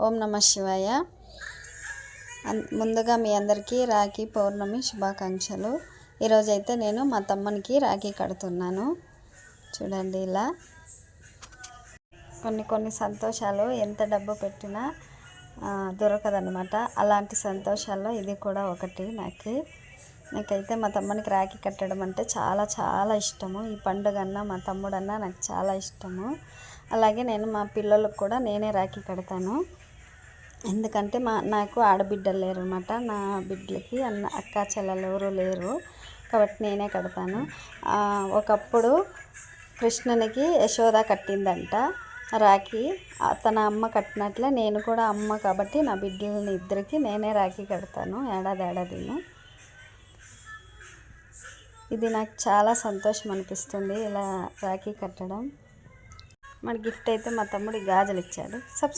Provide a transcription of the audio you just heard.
ఓం నమ శివాయ. ముందుగా మీ అందరికీ రాఖీ పౌర్ణమి శుభాకాంక్షలు. ఈరోజైతే నేను మా తమ్మునికి రాఖీ కడుతున్నాను. చూడండి, ఇలా కొన్ని సంతోషాలు ఎంత డబ్బు పెట్టినా దొరకదనమాట. అలాంటి సంతోషాల్లో ఇది కూడా ఒకటి. నాకైతే మా తమ్మునికి రాఖీ కట్టడం అంటే చాలా చాలా ఇష్టము. ఈ పండుగ అన్నా మా తమ్ముడన్నా నాకు చాలా ఇష్టము. అలాగే నేను మా పిల్లలకు కూడా నేనే రాఖీ కడతాను. ఎందుకంటే నాకు ఆడబిడ్డలు లేరు అనమాట. నా బిడ్డలకి అక్క చెల్లెలు ఎవరు లేరు కాబట్టి నేనే కడతాను. ఒకప్పుడు కృష్ణునికి యశోద కట్టిందంట రాఖీ. తన అమ్మ కట్టినట్లే నేను కూడా అమ్మ కాబట్టి నా బిడ్డలని ఇద్దరికి నేనే రాఖీ కడతాను ఏడాదిను. ఇది నాకు చాలా సంతోషం అనిపిస్తుంది ఇలా రాఖీ కట్టడం. మన గిఫ్ట్ అయితే మా తమ్ముడి గాజులు ఇచ్చాడు. సబ్స్క్రైబ్.